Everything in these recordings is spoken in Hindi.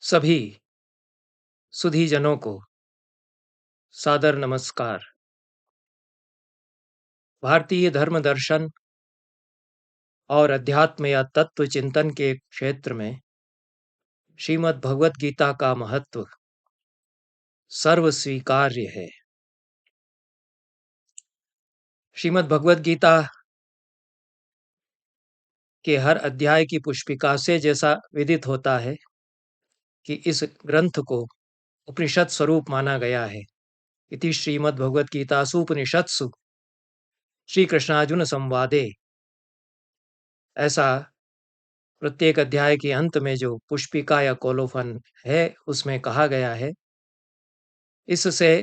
सभी सुधीजनों को सादर नमस्कार। भारतीय धर्म दर्शन और अध्यात्म या तत्व चिंतन के क्षेत्र में श्रीमद् भगवत गीता का महत्व सर्व स्वीकार्य है। श्रीमद् भगवत गीता के हर अध्याय की पुष्पिका से जैसा विदित होता है कि इस ग्रंथ को उपनिषद स्वरूप माना गया है। इति श्रीमद् भगवत गीतासु उपनिषत्सु श्री कृष्णार्जुन संवादे, ऐसा प्रत्येक अध्याय के अंत में जो पुष्पिका या कोलोफन है उसमें कहा गया है। इससे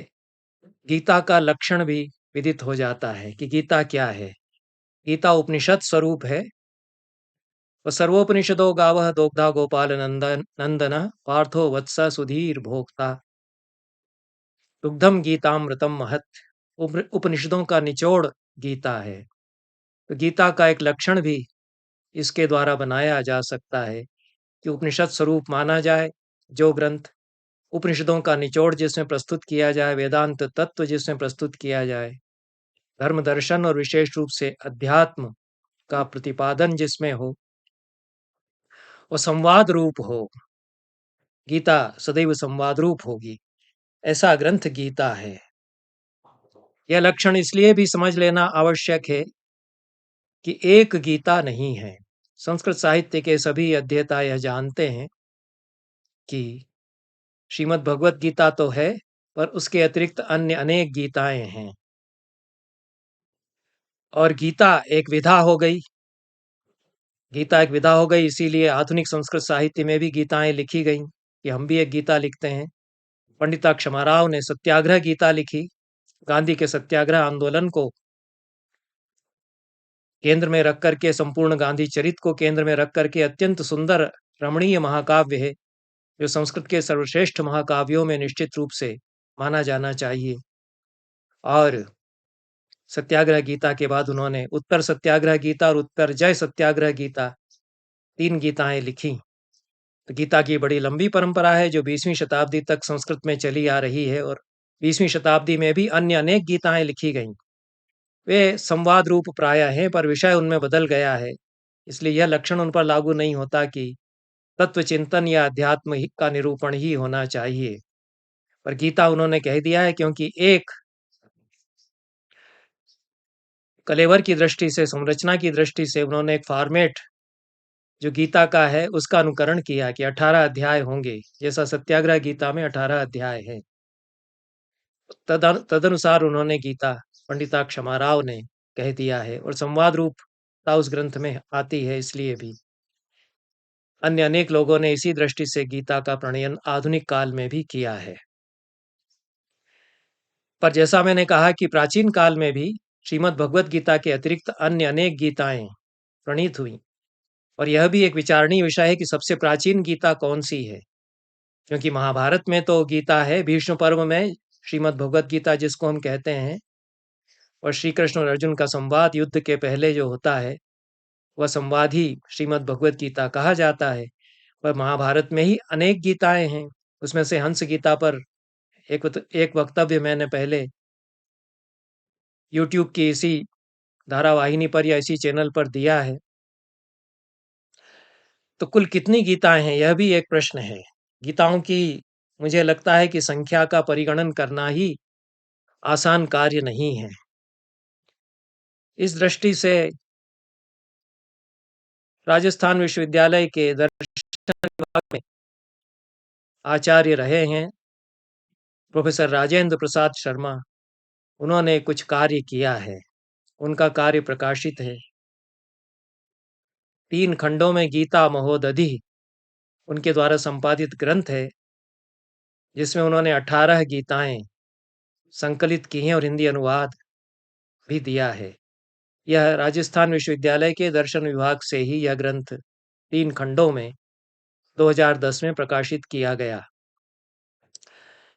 गीता का लक्षण भी विदित हो जाता है कि गीता क्या है। गीता उपनिषद स्वरूप है। वह सर्वोपनिषदो गावः दोग्धा गोपाल नंदन पार्थो वत्स सुधीर भोक्ता दुग्धम गीतामृतम महत्। उपनिषदों का निचोड़ गीता है। तो गीता का एक लक्षण भी इसके द्वारा बनाया जा सकता है कि उपनिषद स्वरूप माना जाए जो ग्रंथ, उपनिषदों का निचोड़ जिसमें प्रस्तुत किया जाए, वेदांत तत्व जिसमें प्रस्तुत किया जाए, धर्म दर्शन और विशेष रूप से अध्यात्म का प्रतिपादन जिसमें हो, वो संवाद रूप हो। गीता सदैव संवाद रूप होगी, ऐसा ग्रंथ गीता है। यह लक्षण इसलिए भी समझ लेना आवश्यक है कि एक गीता नहीं है। संस्कृत साहित्य के सभी अध्येता यह जानते हैं कि श्रीमद् भगवत गीता तो है, पर उसके अतिरिक्त अन्य अनेक गीताएं हैं। और गीता एक विधा हो गई। गीता एक विधा हो गई, इसीलिए आधुनिक संस्कृत साहित्य में भी गीताएं लिखी गईं कि हम भी एक गीता लिखते हैं। पंडिता क्षमाराव ने सत्याग्रह गीता लिखी। गांधी के सत्याग्रह आंदोलन को केंद्र में रख करके, संपूर्ण गांधी चरित को केंद्र में रख करके अत्यंत सुंदर रमणीय महाकाव्य है, जो संस्कृत के सर्वश्रेष्ठ महाकाव्यों में निश्चित रूप से माना जाना चाहिए। और सत्याग्रह गीता के बाद उन्होंने उत्तर सत्याग्रह गीता और उत्तर जय सत्याग्रह गीता, 3 गीताएं लिखी। तो गीता की बड़ी लंबी परंपरा है जो 20वीं शताब्दी तक संस्कृत में चली आ रही है, और 20वीं शताब्दी में भी अन्य अनेक गीताएं लिखी गईं। वे संवाद रूप प्राय हैं, पर विषय उनमें बदल गया है। इसलिए यह लक्षण उन पर लागू नहीं होता कि तत्व चिंतन या अध्यात्म का निरूपण ही होना चाहिए। पर गीता उन्होंने कह दिया है, क्योंकि एक कलेवर की दृष्टि से, संरचना की दृष्टि से उन्होंने एक फॉर्मेट जो गीता का है उसका अनुकरण किया कि 18 अध्याय होंगे, जैसा सत्याग्रह गीता में 18 अध्याय है। तदनुसार उन्होंने गीता पंडिता क्षमाराव ने कह दिया है, और संवाद रूपता उस ग्रंथ में आती है। इसलिए भी अन्य अनेक लोगों ने इसी दृष्टि से गीता का प्रणयन आधुनिक काल में भी किया है। पर जैसा मैंने कहा कि प्राचीन काल में भी श्रीमद् भगवत गीता के अतिरिक्त अन्य अनेक गीताएं प्रणीत हुई। और यह भी एक विचारणीय विषय है कि सबसे प्राचीन गीता कौन सी है, क्योंकि महाभारत में तो गीता है, भीष्म पर्व में श्रीमद् भगवत गीता जिसको हम कहते हैं, और श्री कृष्ण और अर्जुन का संवाद युद्ध के पहले जो होता है वह संवाद ही श्रीमद् भगवत गीता कहा जाता है। पर महाभारत में ही अनेक गीताएं हैं। उसमें से हंस गीता पर एक वक्तव्य मैंने पहले यूट्यूब की इसी धारावाहिनी पर या इसी चैनल पर दिया है। तो कुल कितनी गीताएं हैं, यह भी एक प्रश्न है। गीताओं की मुझे लगता है कि संख्या का परिगणन करना ही आसान कार्य नहीं है। इस दृष्टि से राजस्थान विश्वविद्यालय के दर्शन विभाग में आचार्य रहे हैं प्रोफेसर राजेंद्र प्रसाद शर्मा। उन्होंने कुछ कार्य किया है, उनका कार्य प्रकाशित है। 3 खंडों में गीता महोदधि उनके द्वारा संपादित ग्रंथ है, जिसमें उन्होंने 18 गीताएं संकलित की हैं और हिंदी अनुवाद भी दिया है। यह राजस्थान विश्वविद्यालय के दर्शन विभाग से ही यह ग्रंथ 3 खंडों में 2010 में प्रकाशित किया गया।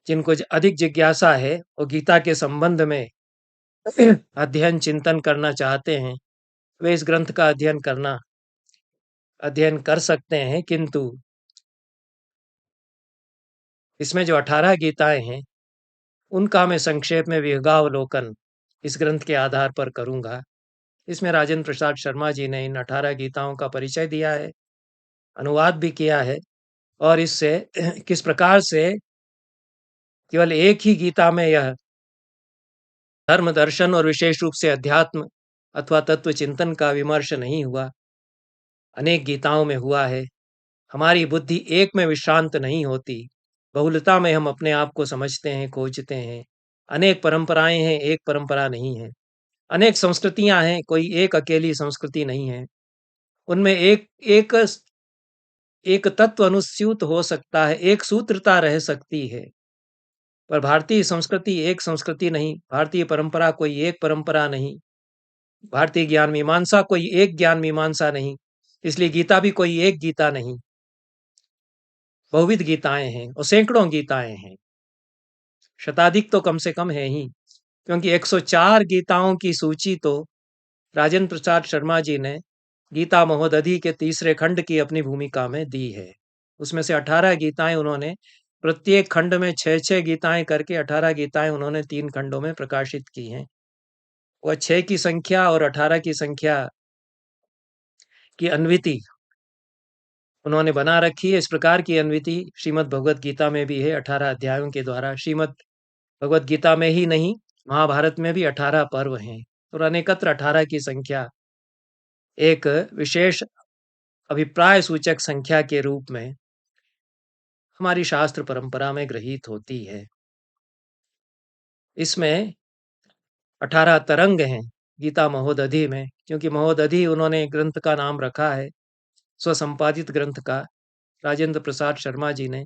जिनको अधिक जिज्ञासा है वो गीता के संबंध में अध्ययन चिंतन करना चाहते हैं, वे इस ग्रंथ का अध्ययन कर सकते हैं। किंतु इसमें जो 18 गीताएँ हैं, उनका मैं संक्षेप में विहंगावलोकन इस ग्रंथ के आधार पर करूँगा। इसमें राजेंद्र प्रसाद शर्मा जी ने इन 18 गीताओं का परिचय दिया है, अनुवाद भी किया है और इससे किस प्रकार से केवल एक ही गीता में यह धर्म दर्शन और विशेष रूप से अध्यात्म अथवा तत्व चिंतन का विमर्श नहीं हुआ, अनेक गीताओं में हुआ है। हमारी बुद्धि एक में विश्रांत नहीं होती, बहुलता में हम अपने आप को समझते हैं, खोजते हैं। अनेक परंपराएं हैं, एक परंपरा नहीं है। अनेक संस्कृतियां हैं, कोई एक अकेली संस्कृति नहीं है। उनमें एक एक एक तत्व अनुस्यूत हो सकता है, एक सूत्रता रह सकती है, पर भारतीय संस्कृति एक संस्कृति नहीं, भारतीय परंपरा कोई एक परंपरा नहीं, भारतीय ज्ञान मीमांसा कोई एक ज्ञान मीमांसा नहीं, इसलिए गीता भी कोई एक गीता नहीं, बहुविध गीताएं हैं और सैकड़ों गीताएं हैं, शताधिक तो कम से कम है ही, क्योंकि 104 गीताओं की सूची तो राजेंद्र प्रसाद शर्मा जी ने गीता महोदधि के तीसरे खंड की अपनी भूमिका में दी है। उसमें से 18 गीताएं उन्होंने प्रत्येक खंड में 6-6 गीताएं करके 18 गीताएं उन्होंने 3 खंडों में प्रकाशित की हैं। वह 6 की संख्या और 18 की संख्या की अन्विति उन्होंने बना रखी है। इस प्रकार की अन्विति श्रीमद् भगवत गीता में भी है, 18 अध्यायों के द्वारा। श्रीमद् भगवत गीता में ही नहीं, महाभारत में भी 18 पर्व हैं और अनेकत्र 18 की संख्या एक विशेष अभिप्राय सूचक संख्या के रूप में हमारी शास्त्र परंपरा में गृहीत होती है। इसमें 18 तरंग हैं गीता महोदधि में, क्योंकि महोदधि उन्होंने ग्रंथ का नाम रखा है, स्वसंपादित ग्रंथ का, राजेंद्र प्रसाद शर्मा जी ने,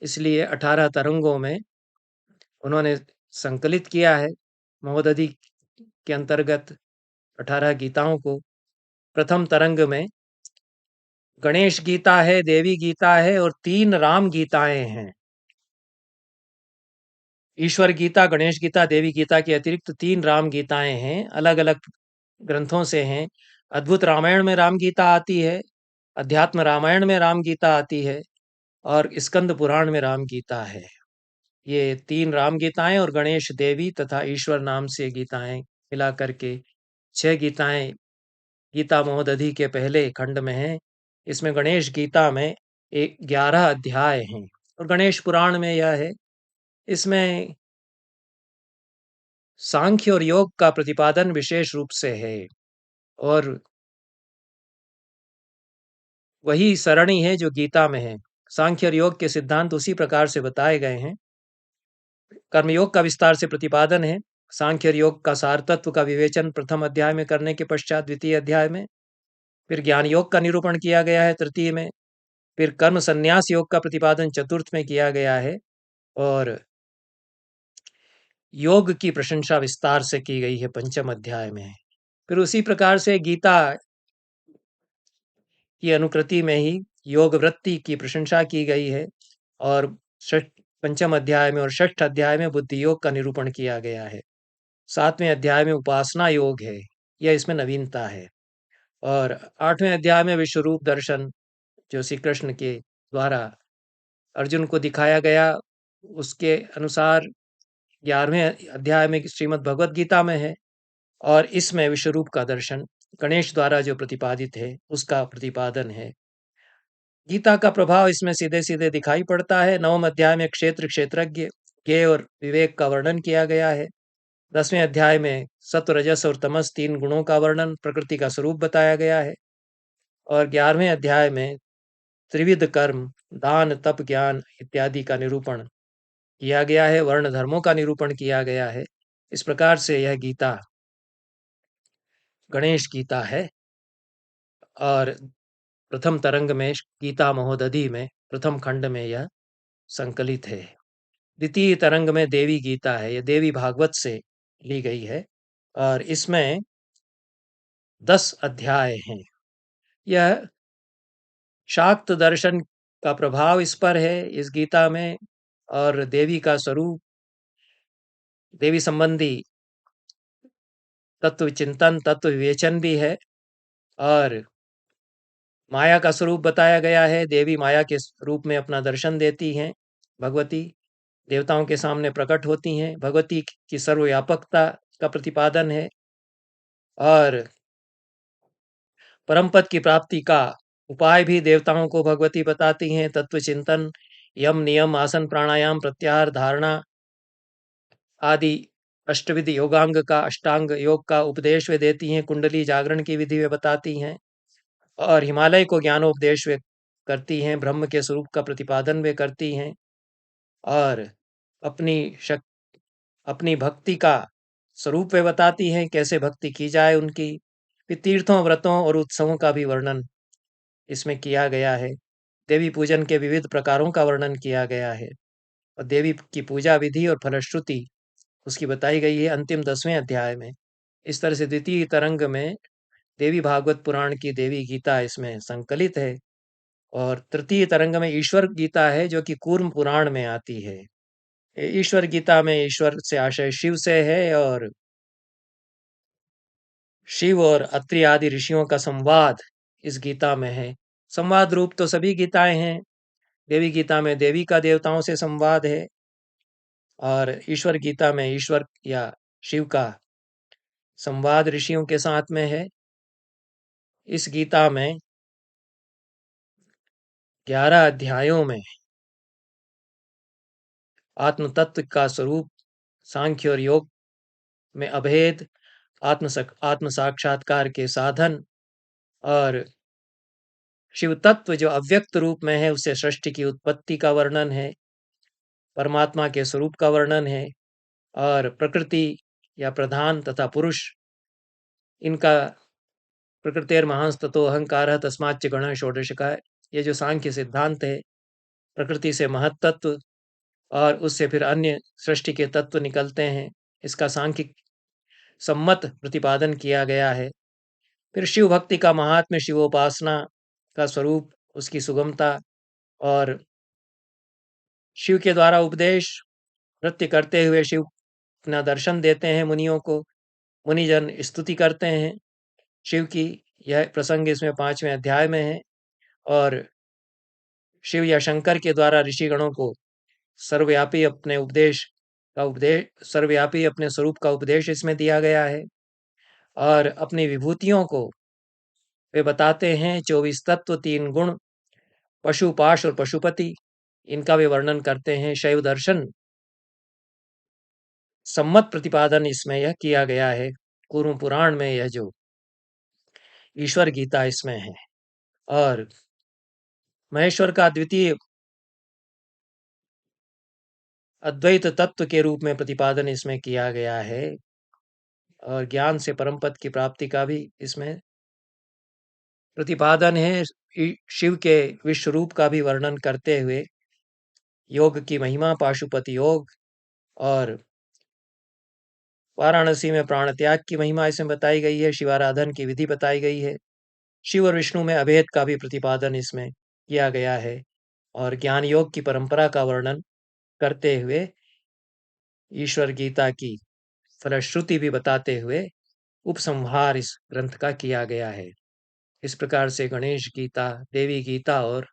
इसलिए 18 तरंगों में उन्होंने संकलित किया है महोदधि के अंतर्गत 18 गीताओं को। प्रथम तरंग में गणेश गीता है, देवी गीता है और 3 राम गीताएं हैं। ईश्वर गीता, गणेश गीता, देवी गीता के अतिरिक्त 3 राम गीताएं हैं, अलग अलग ग्रंथों से हैं। अद्भुत रामायण में राम गीता आती है, अध्यात्म रामायण में राम गीता आती है और स्कंद पुराण में राम गीता है। ये 3 राम गीताएं और गणेश, देवी तथा ईश्वर नाम से गीताएं मिला करके 6 गीताएं गीता महोदधि के पहले खंड में हैं। इसमें गणेश गीता में 11 अध्याय हैं और गणेश पुराण में यह है, इसमें सांख्य और योग का प्रतिपादन विशेष रूप से है और वही सरणी है जो गीता में है। सांख्य और योग के सिद्धांत उसी प्रकार से बताए गए हैं। कर्मयोग का विस्तार से प्रतिपादन है। सांख्य और योग का सार तत्व का विवेचन प्रथम अध्याय में करने के पश्चात द्वितीय अध्याय में, फिर ज्ञान योग का निरूपण किया गया है तृतीय में, फिर कर्म संन्यास योग का प्रतिपादन चतुर्थ में किया गया है और योग की प्रशंसा विस्तार से की गई है पंचम अध्याय में। फिर उसी प्रकार से गीता की अनुकृति में ही योग वृत्ति की प्रशंसा की गई है और पंचम अध्याय में और षष्ठ अध्याय में बुद्धि योग का निरूपण किया गया है। 7वें अध्याय में उपासना योग है, यह इसमें नवीनता है। और 8वें अध्याय में विश्वरूप दर्शन जो श्री कृष्ण के द्वारा अर्जुन को दिखाया गया, उसके अनुसार 11वें अध्याय में श्रीमद् भगवत गीता में है और इसमें विश्वरूप का दर्शन गणेश द्वारा जो प्रतिपादित है उसका प्रतिपादन है। गीता का प्रभाव इसमें सीधे सीधे दिखाई पड़ता है। 9वें अध्याय में क्षेत्र, क्षेत्रज्ञ, ज्ञेय और विवेक का वर्णन किया गया है। 10वें अध्याय में सत्व, रजस और तमस 3 गुणों का वर्णन, प्रकृति का स्वरूप बताया गया है और 11वें अध्याय में त्रिविध कर्म, दान, तप, ज्ञान इत्यादि का निरूपण किया गया है, वर्ण धर्मों का निरूपण किया गया है। इस प्रकार से यह गीता गणेश गीता है और प्रथम तरंग में गीता महोदधि में प्रथम खंड में यह संकलित है। द्वितीय तरंग में देवी गीता है, यह देवी भागवत से ली गई है और इसमें 10 अध्याय हैं। यह शाक्त दर्शन का प्रभाव इस पर है इस गीता में और देवी का स्वरूप, देवी संबंधी तत्व चिंतन, तत्व विवेचन भी है और माया का स्वरूप बताया गया है। देवी माया के रूप में अपना दर्शन देती हैं, भगवती देवताओं के सामने प्रकट होती हैं। भगवती की सर्वव्यापकता का प्रतिपादन है और परम पद की प्राप्ति का उपाय भी देवताओं को भगवती बताती हैं। तत्व चिंतन, यम, नियम, आसन, प्राणायाम, प्रत्याहार, धारणा आदि अष्टविध योगांग का, अष्टांग योग का उपदेश वे देती हैं। कुंडली जागरण की विधि वे बताती हैं और हिमालय को ज्ञानोपदेश वे करती हैं। ब्रह्म के स्वरूप का प्रतिपादन वे करती हैं और अपनी शक अपनी भक्ति का स्वरूप वे बताती हैं, कैसे भक्ति की जाए उनकी। फिर तीर्थों, व्रतों और उत्सवों का भी वर्णन इसमें किया गया है। देवी पूजन के विविध प्रकारों का वर्णन किया गया है और देवी की पूजा विधि और फलश्रुति उसकी बताई गई है अंतिम 10वें अध्याय में। इस तरह से द्वितीय तरंग में देवी भागवत पुराण की देवी गीता इसमें संकलित है और तृतीय तरंग में ईश्वर गीता है जो कि कूर्म पुराण में आती है। ईश्वर गीता में ईश्वर से आशय शिव से है और शिव और अत्रि आदि ऋषियों का संवाद इस गीता में है। संवाद रूप तो सभी गीताएं हैं। देवी गीता में देवी का देवताओं से संवाद है और ईश्वर गीता में ईश्वर या शिव का संवाद ऋषियों के साथ में है। इस गीता में 11 अध्यायों में आत्म तत्व का स्वरूप, सांख्य और योग में अभेद, आत्म साक्षात्कार के साधन और शिव तत्व जो अव्यक्त रूप में है उससे सृष्टि की उत्पत्ति का वर्णन है, परमात्मा के स्वरूप का वर्णन है और प्रकृति या प्रधान तथा पुरुष इनका प्रकृतेर्महांस्ततो अहंकारः तस्माच्च गणः षोडशकः, ये जो सांख्य सिद्धांत है, प्रकृति से महत तत्व और उससे फिर अन्य सृष्टि के तत्व निकलते हैं, इसका सांख्यिक सम्मत प्रतिपादन किया गया है। फिर शिव भक्ति का महात्म्य, शिवोपासना का स्वरूप, उसकी सुगमता और शिव के द्वारा उपदेश, नृत्य करते हुए शिव अपना दर्शन देते हैं मुनियों को, मुनिजन स्तुति करते हैं शिव की। यह प्रसंग इसमें 5वें अध्याय में है और शिव या शंकर के द्वारा ऋषिगणों को सर्वव्यापी सर्वव्यापी अपने स्वरूप का उपदेश इसमें दिया गया है और अपनी विभूतियों को वे बताते हैं। 24 तत्व, 3 गुण, पशु, पाश और पशुपति, इनका वे वर्णन करते हैं। शैव दर्शन सम्मत प्रतिपादन इसमें यह किया गया है। कूर्म पुराण में यह जो ईश्वर गीता इसमें है और महेश्वर का द्वितीय अद्वैत तत्व के रूप में प्रतिपादन इसमें किया गया है और ज्ञान से परम पद की प्राप्ति का भी इसमें प्रतिपादन है। शिव के विश्व रूप का भी वर्णन करते हुए योग की महिमा, पाशुपति योग और वाराणसी में प्राण त्याग की महिमा इसमें बताई गई है। शिवाराधन की विधि बताई गई है। शिव और विष्णु में अभेद का भी प्रतिपादन इसमें किया गया है और ज्ञान योग की परंपरा का वर्णन करते हुए ईश्वर गीता की फलश्रुति भी बताते हुए उपसंहार इस ग्रंथ का किया गया है। इस प्रकार से गणेश गीता, देवी गीता और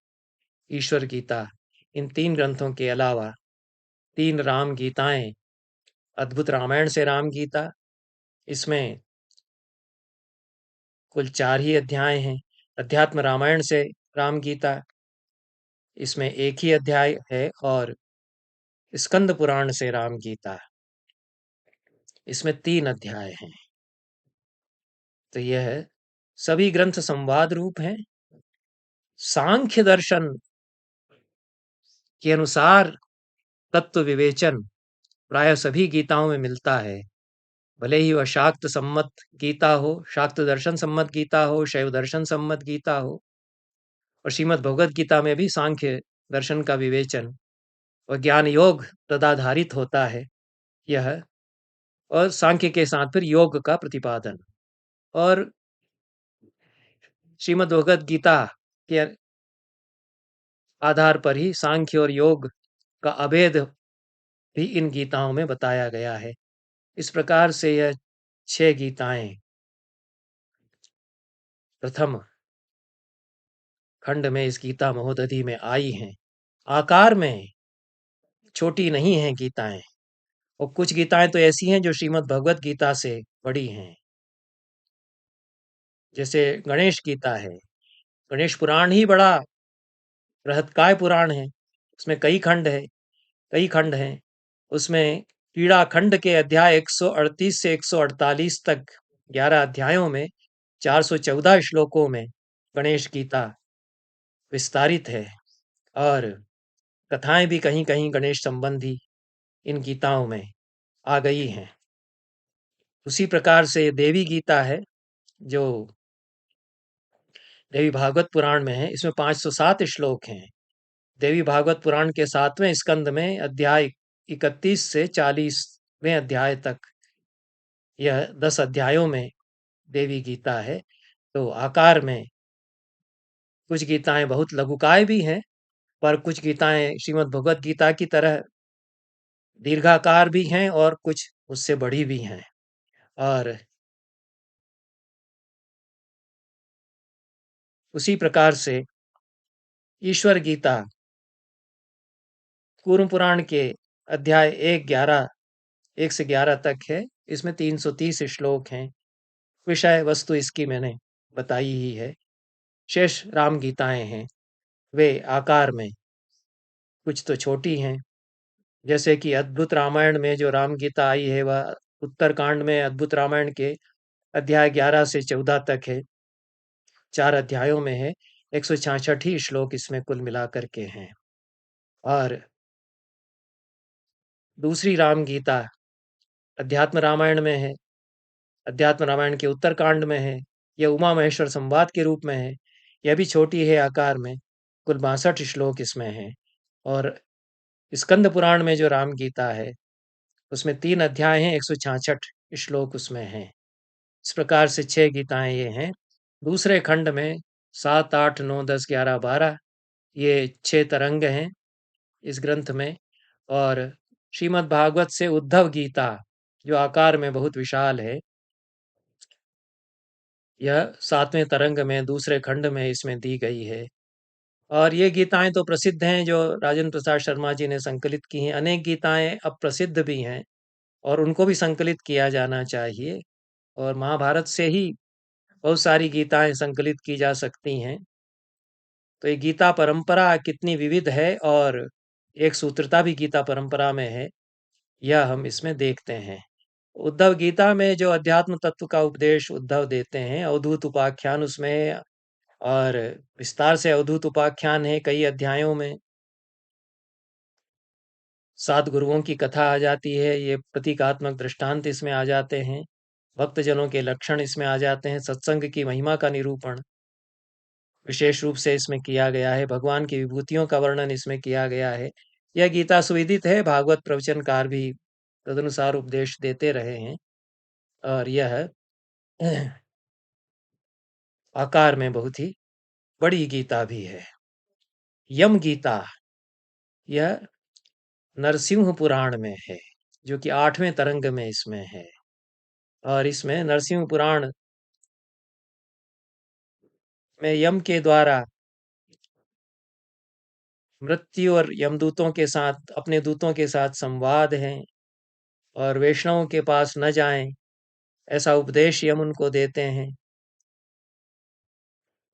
ईश्वर गीता, इन 3 ग्रंथों के अलावा 3 राम गीताएं, अद्भुत रामायण से राम गीता, इसमें कुल 4 ही अध्याय हैं। अध्यात्म रामायण से राम गीता, इसमें 1 ही अध्याय है और स्कंद पुराण से राम गीता, इसमें 3 अध्याय हैं। तो यह सभी ग्रंथ संवाद रूप हैं। सांख्य दर्शन के अनुसार तत्व विवेचन प्राय सभी गीताओं में मिलता है, भले ही वह शाक्त सम्मत गीता हो, शाक्त दर्शन सम्मत गीता हो, शैव दर्शन सम्मत गीता हो। और श्रीमद् भगवद गीता में भी सांख्य दर्शन का विवेचन और ज्ञान योग तदाधारित होता है यह, और सांख्य के साथ फिर योग का प्रतिपादन। और श्रीमद् भगवद गीता के आधार पर ही सांख्य और योग का अभेद भी इन गीताओं में बताया गया है। इस प्रकार से यह 6 गीताएं प्रथम खंड में इस गीता महोदधि में आई हैं। आकार में छोटी नहीं हैं गीताएं, और कुछ गीताएं तो ऐसी हैं जो श्रीमद् भगवत गीता से बड़ी हैं। जैसे गणेश गीता है, गणेश पुराण ही बड़ा बृहत्काय पुराण है। उसमें कई खंड हैं। उसमें क्रीड़ा खंड के अध्याय 138 से 148 तक 11 अध्यायों में 414 श्लोकों में गणेश गीता विस्तारित है, और कथाएं भी कहीं कहीं गणेश संबंधी इन गीताओं में आ गई हैं। उसी प्रकार से देवी गीता है, जो देवी भागवत पुराण में है। इसमें 507 श्लोक हैं। देवी भागवत पुराण के 7वें स्कंद में अध्याय 31 से 40वें अध्याय तक, यह 10 अध्यायों में देवी गीता है। तो आकार में कुछ गीताएं बहुत लघुकाय भी हैं, पर कुछ गीताएं श्रीमद् भगवत गीता की तरह दीर्घाकार भी हैं, और कुछ उससे बड़ी भी हैं। और उसी प्रकार से ईश्वर गीता कूर्म पुराण के अध्याय 1 से 11 तक है। इसमें 330 श्लोक हैं। विषय वस्तु इसकी मैंने बताई ही है। शेष राम गीताएं हैं, वे आकार में कुछ तो छोटी हैं। जैसे कि अद्भुत रामायण में जो राम गीता आई है, वह उत्तरकांड में अद्भुत रामायण के अध्याय 11 से 14 तक है। 4 अध्यायों में है। 166 ही श्लोक इसमें कुल मिलाकर के हैं। और दूसरी राम गीता अध्यात्म रामायण में है, अध्यात्म रामायण के उत्तरकांड में है। यह उमा महेश्वर संवाद के रूप में है। यह भी छोटी है आकार में। कुल 62 श्लोक इसमें हैं। और स्कंद पुराण में जो राम गीता है, उसमें 3 अध्याय हैं, 166 श्लोक उसमें हैं। इस प्रकार से 6 गीताएं ये हैं। दूसरे खंड में 7, 8, 9, 10, 11, 12 ये 6 तरंग हैं इस ग्रंथ में। और श्रीमद् भागवत से उद्धव गीता, जो आकार में बहुत विशाल है, यह 7वें तरंग में दूसरे खंड में इसमें दी गई है। और ये गीताएं तो प्रसिद्ध हैं, जो राजेंद्र प्रसाद शर्मा जी ने संकलित की हैं। अनेक गीताएं अप्रसिद्ध भी हैं, और उनको भी संकलित किया जाना चाहिए। और महाभारत से ही बहुत सारी गीताएं संकलित की जा सकती हैं। तो ये गीता परंपरा कितनी विविध है, और एक सूत्रता भी गीता परंपरा में है, यह हम इसमें देखते हैं। उद्धव गीता में जो अध्यात्म तत्व का उपदेश उद्धव देते हैं, अवधूत उपाख्यान उसमें है, और विस्तार से अवधूत उपाख्यान है। कई अध्यायों में 7 गुरुओं की कथा आ जाती है। ये प्रतीकात्मक दृष्टांत इसमें आ जाते हैं। भक्तजनों के लक्षण इसमें आ जाते हैं। सत्संग की महिमा का निरूपण विशेष रूप से इसमें किया गया है। भगवान की विभूतियों का वर्णन इसमें किया गया है। यह गीता सुविदित है। भागवत प्रवचनकार भी तदनुसार उपदेश देते रहे हैं। और यह आकार में बहुत ही बड़ी गीता भी है। यम गीता, यह नरसिंह पुराण में है, जो कि 8वें तरंग में इसमें है। और इसमें नरसिंह पुराण में यम के द्वारा मृत्यु और यमदूतों के साथ, अपने दूतों के साथ संवाद है, और वैष्णवों के पास न जाएं, ऐसा उपदेश यम उनको देते हैं।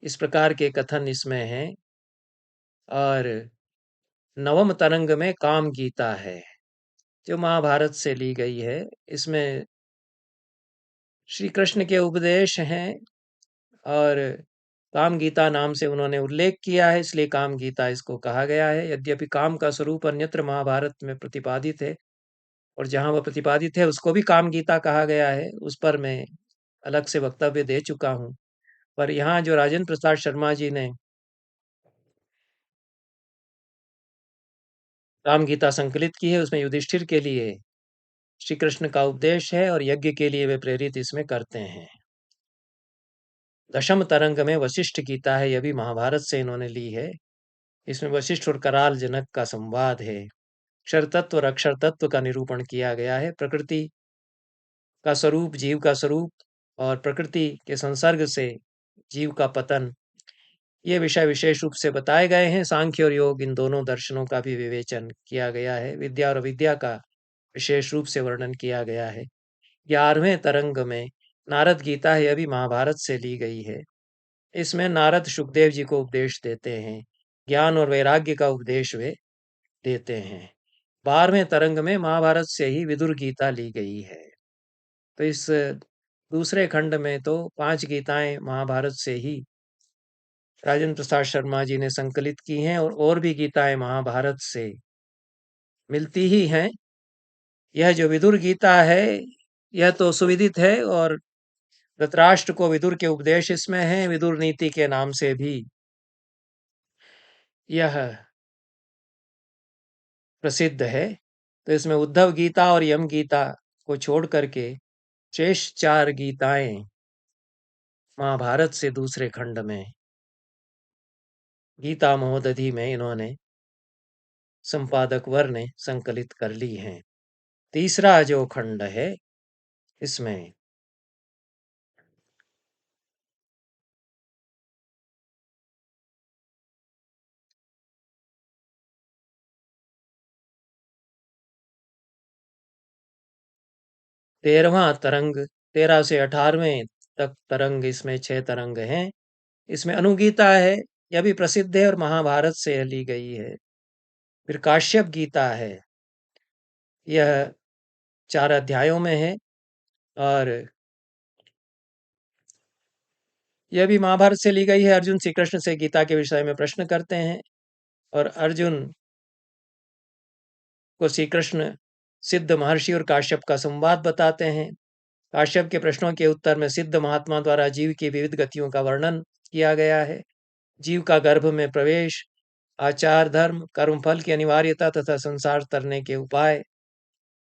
इस प्रकार के कथन इसमें हैं। और नवम तरंग में काम गीता है, जो महाभारत से ली गई है। इसमें श्री कृष्ण के उपदेश हैं, और काम गीता नाम से उन्होंने उल्लेख किया है, इसलिए काम गीता इसको कहा गया है। यद्यपि काम का स्वरूप अन्यत्र महाभारत में प्रतिपादित है, और जहाँ वह प्रतिपादित है उसको भी काम गीता कहा गया है, उस पर मैं अलग से वक्तव्य दे चुका हूँ। पर यहाँ जो राजेंद्र प्रसाद शर्मा जी ने काम गीता संकलित की है, उसमें युधिष्ठिर के लिए श्री कृष्ण का उपदेश है, और यज्ञ के लिए वे प्रेरित इसमें करते हैं। दशम तरंग में वशिष्ठ गीता है, यह भी महाभारत से इन्होंने ली है। इसमें वशिष्ठ और कराल जनक का संवाद है। क्षर तत्व और अक्षर तत्व का निरूपण किया गया है। प्रकृति का स्वरूप, जीव का स्वरूप, और प्रकृति के संसर्ग से जीव का पतन, ये विषय विशेष रूप से बताए गए हैं। सांख्य और योग इन दोनों दर्शनों का भी विवेचन किया गया है। विद्या और अविद्या का विशेष रूप से वर्णन किया गया है। 11वें तरंग में नारद गीता है, यह भी महाभारत से ली गई है। इसमें नारद सुखदेव जी को उपदेश देते हैं, ज्ञान और वैराग्य का उपदेश वे देते हैं। 12वें तरंग में महाभारत से ही विदुर गीता ली गई है। तो इस दूसरे खंड में तो 5 गीताएं महाभारत से ही राजेंद्र प्रसाद शर्मा जी ने संकलित की हैं, और भी गीताएं महाभारत से मिलती ही हैं। यह जो विदुर गीता है, यह तो सुविदित है, और धृतराष्ट्र को विदुर के उपदेश इसमें हैं। विदुर नीति के नाम से भी यह प्रसिद्ध है। तो इसमें उद्धव गीता और यम गीता को छोड़ करके शेष 4 गीताएं महाभारत से दूसरे खंड में गीता महोदधि में इन्होंने संपादक वर ने संकलित कर ली हैं। तीसरा जो खंड है, इसमें तेरहवां तरंग, 13 से 18वें तक तरंग, इसमें 6 तरंग हैं। इसमें अनुगीता है, यह भी प्रसिद्ध है और महाभारत से ली गई है। फिर काश्यप गीता है, यह 4 अध्यायों में है, और यह भी महाभारत से ली गई है। अर्जुन श्री कृष्ण से गीता के विषय में प्रश्न करते हैं, और अर्जुन को श्री कृष्ण सिद्ध महर्षि और काश्यप का संवाद बताते हैं। काश्यप के प्रश्नों के उत्तर में सिद्ध महात्मा द्वारा जीव की विविध गतियों का वर्णन किया गया है। जीव का गर्भ में प्रवेश, आचार धर्म, कर्मफल की अनिवार्यता तथा संसार तरने के उपाय,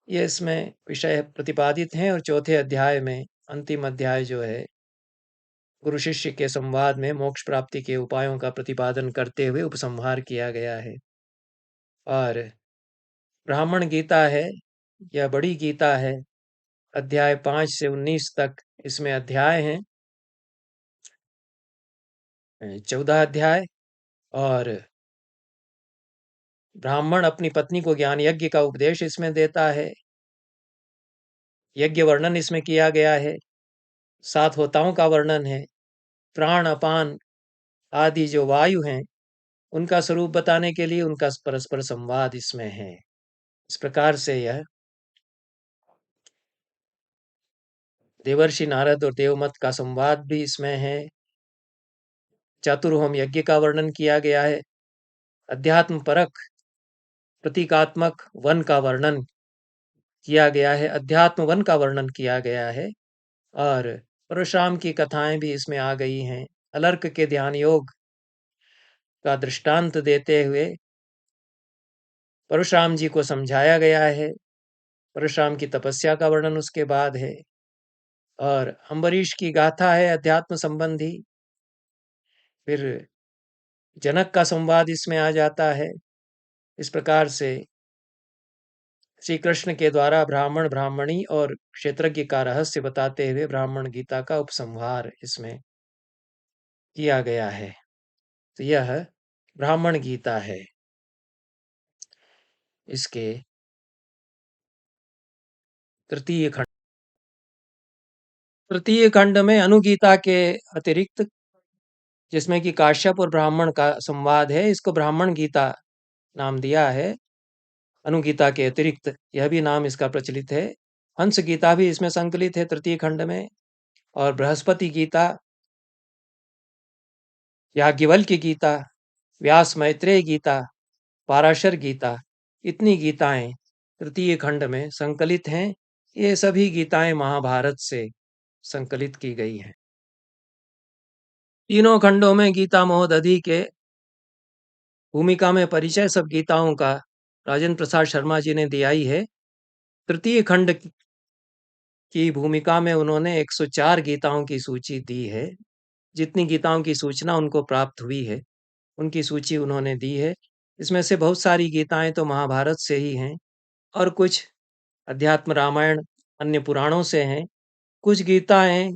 ये इसमें विषय प्रतिपादित हैं। और चौथे अध्याय में, अंतिम अध्याय जो है, गुरु शिष्य के संवाद में मोक्ष प्राप्ति के उपायों का प्रतिपादन करते हुए उपसंहार किया गया है। और ब्राह्मण गीता है, यह बड़ी गीता है। अध्याय 5 से 19 तक इसमें अध्याय हैं, 14 अध्याय। और ब्राह्मण अपनी पत्नी को ज्ञान यज्ञ का उपदेश इसमें देता है। यज्ञ वर्णन इसमें किया गया है। 7 होताओं का वर्णन है। प्राण, अपान आदि जो वायु हैं, उनका स्वरूप बताने के लिए उनका परस्पर संवाद इसमें है। इस प्रकार से यह देवर्षि नारद और देवमत का संवाद भी इसमें है। चातुर्होम यज्ञ का वर्णन किया गया है। अध्यात्म परक प्रतीकात्मक वन का वर्णन किया गया है। अध्यात्म वन का वर्णन किया गया है। और परशुराम की कथाएं भी इसमें आ गई हैं। अलर्क के ध्यान योग का दृष्टांत देते हुए परशुराम जी को समझाया गया है। परशुराम की तपस्या का वर्णन उसके बाद है। और अम्बरीश की गाथा है अध्यात्म संबंधी। फिर जनक का संवाद इसमें आ जाता है। इस प्रकार से श्री कृष्ण के द्वारा ब्राह्मण, ब्राह्मणी और क्षेत्रज्ञ का रहस्य बताते हुए ब्राह्मण गीता का उपसंहार इसमें किया गया है। तो यह ब्राह्मण गीता है। इसके तृतीय खंड, तृतीय खंड में अनुगीता के अतिरिक्त, जिसमें कि काश्यप और ब्राह्मण का संवाद है, इसको ब्राह्मण गीता नाम दिया है। अनुगीता के अतिरिक्त यह भी नाम इसका प्रचलित है। हंस गीता भी इसमें संकलित है तृतीय खंड में। और बृहस्पति गीता, याज्ञवल्क्य गीता, व्यास मैत्रेय गीता, पाराशर गीता, इतनी गीताएं तृतीय खंड में संकलित हैं। ये सभी गीताएं महाभारत से संकलित की गई हैं। तीनों खंडों में गीता महोदधि के भूमिका में परिचय सब गीताओं का राजेंद्र प्रसाद शर्मा जी ने दिया ही है। तृतीय खंड की भूमिका में उन्होंने 104 गीताओं की सूची दी है। जितनी गीताओं की सूचना उनको प्राप्त हुई है, उनकी सूची उन्होंने दी है। इसमें से बहुत सारी गीताएं तो महाभारत से ही हैं, और कुछ अध्यात्म रामायण अन्य पुराणों से हैं। कुछ गीताएं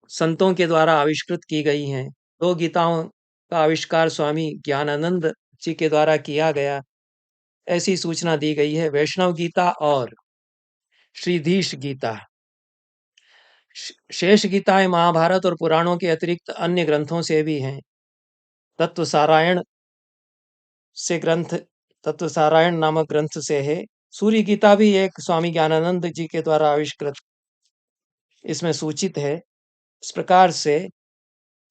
संतों के द्वारा आविष्कृत की गई हैं। 2 गीताओं का आविष्कार स्वामी ज्ञानानंद जी के द्वारा किया गया, ऐसी सूचना दी गई है। वैष्णव गीता और श्रीधीश गीता, शेष गीताएं महाभारत और पुराणों के अतिरिक्त अन्य ग्रंथों से भी हैं। तत्व सारायण से ग्रंथ तत्व सारायण नामक ग्रंथ से है। सूर्य गीता भी एक स्वामी ज्ञानानंद जी के द्वारा आविष्कृत इसमें सूचित है। इस प्रकार से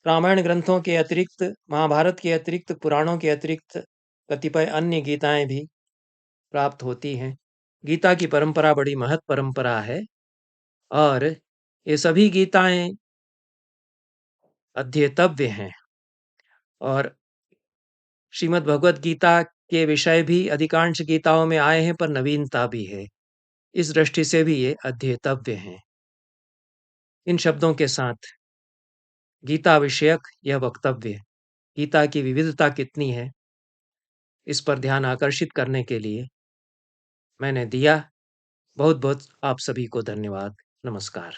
रामायण ग्रंथों के अतिरिक्त, महाभारत के अतिरिक्त, पुराणों के अतिरिक्त कतिपय अन्य गीताएं भी प्राप्त होती हैं। गीता की परंपरा बड़ी महत् परंपरा है और ये सभी गीताएं अध्येतव्य हैं। और श्रीमद् भगवत गीता के विषय भी अधिकांश गीताओं में आए हैं, पर नवीनता भी है। इस दृष्टि से भी ये अध्येतव्य हैं। इन शब्दों के साथ गीता विषयक यह वक्तव्य, गीता की विविधता कितनी है, इस पर ध्यान आकर्षित करने के लिए मैंने दिया। बहुत बहुत आप सभी को धन्यवाद। नमस्कार।